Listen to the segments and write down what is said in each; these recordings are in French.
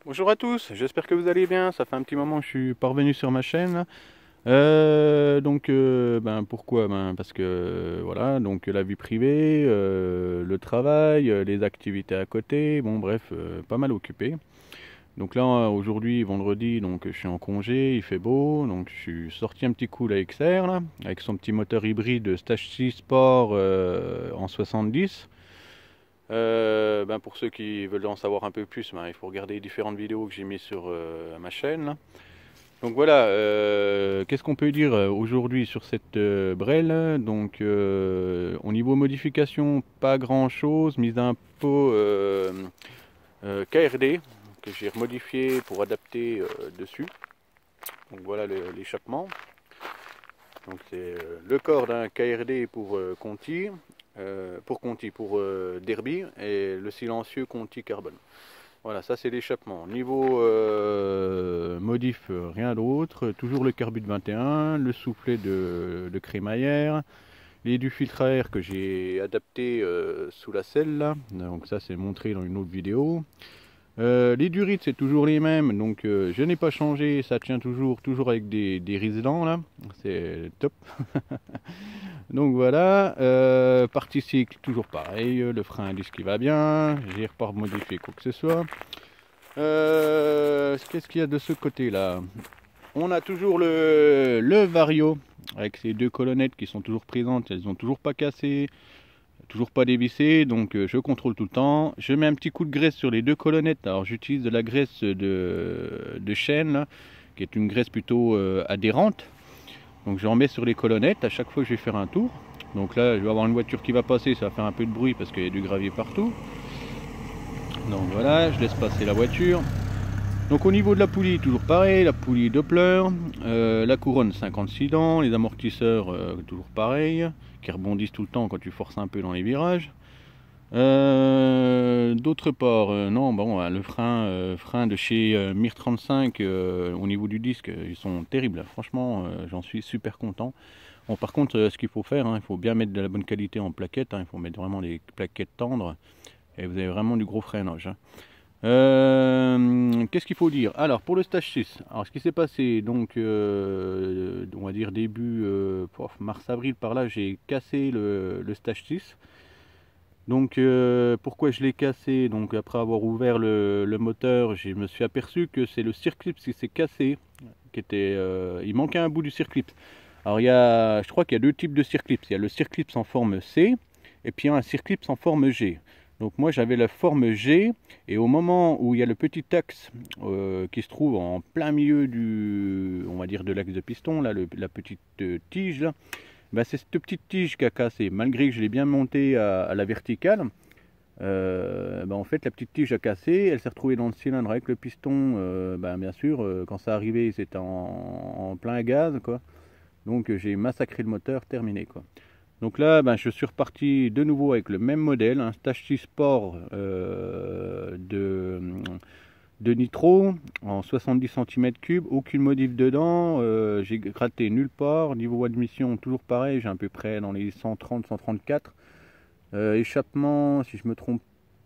Bonjour à tous, j'espère que vous allez bien. Ça fait un petit moment que je suis parvenu sur ma chaîne là. Pourquoi? Parce que voilà, donc la vie privée, le travail, les activités à côté, bon bref, pas mal occupé. Donc là aujourd'hui vendredi, donc je suis en congé, il fait beau, donc je suis sorti un petit coup la XR là, avec son petit moteur hybride Stage 6 Sport en 70. Pour ceux qui veulent en savoir un peu plus, il faut regarder les différentes vidéos que j'ai mises sur ma chaîne là. Donc voilà, qu'est-ce qu'on peut dire aujourd'hui sur cette Brel? Donc au niveau modification, pas grand chose, mise à un pot KRD que j'ai remodifié pour adapter dessus. Donc voilà l'échappement. Donc c'est le corps d'un KRD pour Derby et le silencieux Conti Carbone. Voilà, ça c'est l'échappement. Niveau modif, rien d'autre. Toujours le carbut 21, le soufflet de crémaillère, les du filtre à air que j'ai adapté sous la selle là. Donc ça c'est montré dans une autre vidéo. Les durites c'est toujours les mêmes, donc je n'ai pas changé, ça tient toujours avec des riselants là, c'est top. Donc voilà, partie cycle toujours pareil, le frein à disque qui va bien, j'ai pas modifié quoi que ce soit. Qu'est-ce qu'il y a de ce côté là? On a toujours le Vario avec ces deux colonnettes qui sont toujours présentes, elles n'ont toujours pas cassé, toujours pas dévissé, donc je contrôle tout le temps. Je mets un petit coup de graisse sur les deux colonnettes. Alors j'utilise de la graisse de chêne là, qui est une graisse plutôt adhérente. Donc j'en mets sur les colonnettes à chaque fois que je vais faire un tour. Donc là je vais avoir une voiture qui va passer, ça va faire un peu de bruit parce qu'il y a du gravier partout. Donc voilà, je laisse passer la voiture. Donc au niveau de la poulie, toujours pareil, la poulie Doppler, la couronne 56 dents, les amortisseurs toujours pareil, qui rebondissent tout le temps quand tu forces un peu dans les virages. D'autre part, non, bon, le frein de chez Mir 35 au niveau du disque, ils sont terribles. Franchement, j'en suis super content. Bon, par contre, ce qu'il faut faire, il faut bien mettre de la bonne qualité en plaquettes. Il faut mettre vraiment des plaquettes tendres et vous avez vraiment du gros freinage. Qu'est-ce qu'il faut dire? Alors pour le stage 6, alors ce qui s'est passé, donc on va dire début mars-avril par là, j'ai cassé le stage 6. Donc pourquoi je l'ai cassé? Donc après avoir ouvert le moteur, je me suis aperçu que c'est le circlip qui s'est cassé, il manquait un bout du circlip. Alors je crois qu'il y a deux types de circlips. Il y a le circlip en forme C et puis un circlip en forme G. Donc moi j'avais la forme G et au moment où il y a le petit axe qui se trouve en plein milieu on va dire de l'axe de piston, là, la petite tige là, c'est cette petite tige qui a cassé. Malgré que je l'ai bien montée à la verticale, en fait la petite tige a cassé, elle s'est retrouvée dans le cylindre avec le piston. Bien sûr, quand ça arrivait c'était en plein gaz quoi. Donc j'ai massacré le moteur, terminé quoi. Donc là, je suis reparti de nouveau avec le même modèle, un Stage 6 Sport de nitro en 70 cm3, aucune modif dedans, j'ai gratté nulle part. Niveau admission, toujours pareil, j'ai à peu près dans les 130-134. Échappement, si je me trompe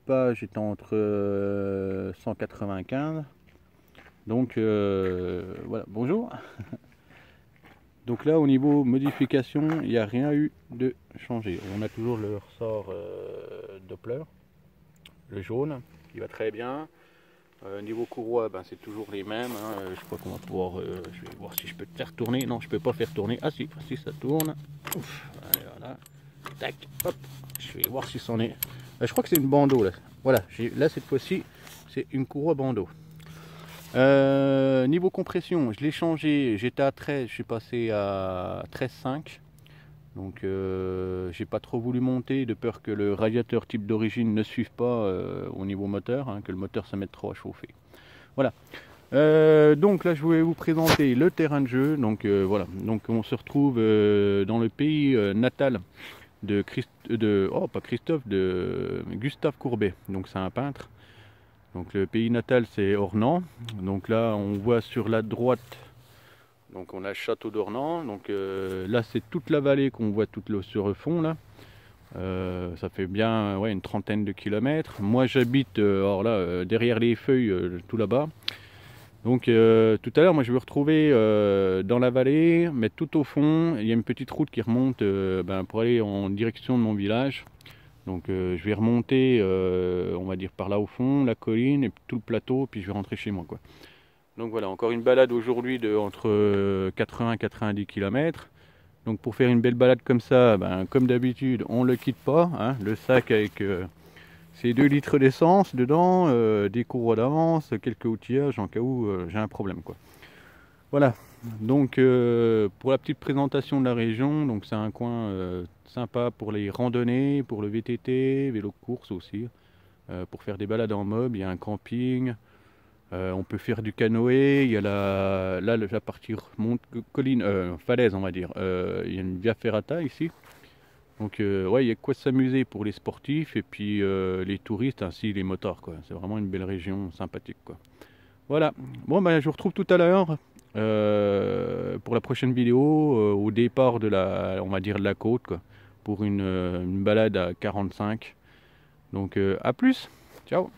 pas, j'étais entre 195. Donc voilà, bonjour. Donc là, au niveau modification, il n'y a rien eu de changé. On a toujours le ressort Doppler, le jaune, qui va très bien. Niveau courroie, c'est toujours les mêmes. Je crois qu'on va pouvoir. Je vais voir si je peux te faire tourner. Non, je peux pas faire tourner. Ah si, ça tourne. Ouf, allez, voilà. Tac, hop. Je vais voir si c'en est. Je crois que c'est une bandeau là. Voilà, là cette fois-ci, c'est une courroie bandeau. Niveau compression, je l'ai changé, j'étais à 13, je suis passé à 13,5. Donc j'ai pas trop voulu monter de peur que le radiateur type d'origine ne suive pas au niveau moteur, que le moteur se mette trop à chauffer. Voilà. Donc là je voulais vous présenter le terrain de jeu. Donc voilà, donc on se retrouve dans le pays natal de Gustave Courbet. Donc c'est un peintre. Donc le pays natal c'est Ornans. Donc là on voit sur la droite, on a le château d'Ornans. Donc là c'est toute la vallée qu'on voit sur le fond là. Ça fait bien ouais, une trentaine de kilomètres. Moi j'habite alors là, derrière les feuilles, tout là-bas. Donc tout à l'heure, moi je vais me retrouver dans la vallée, mais tout au fond, il y a une petite route qui remonte pour aller en direction de mon village. Donc je vais remonter, on va dire par là au fond, la colline et tout le plateau, puis je vais rentrer chez moi, quoi. Donc voilà, encore une balade aujourd'hui de entre 80 et 90 km. Donc pour faire une belle balade comme ça, comme d'habitude, on ne le quitte pas, hein, le sac avec ses 2 litres d'essence dedans, des courroies d'avance, quelques outillages en cas où j'ai un problème, quoi. Voilà, donc pour la petite présentation de la région, donc c'est un coin sympa pour les randonnées, pour le VTT, vélo de course aussi, pour faire des balades en mob. Il y a un camping, on peut faire du canoë, il y a la partie colline, falaise on va dire, il y a une via ferrata ici. Donc ouais, il y a quoi s'amuser pour les sportifs et puis les touristes ainsi les motards, quoi. C'est vraiment une belle région sympathique, quoi. Voilà, bon je vous retrouve tout à l'heure pour la prochaine vidéo au départ de la, on va dire de la côte, quoi, pour une balade à 45. Donc à plus, ciao.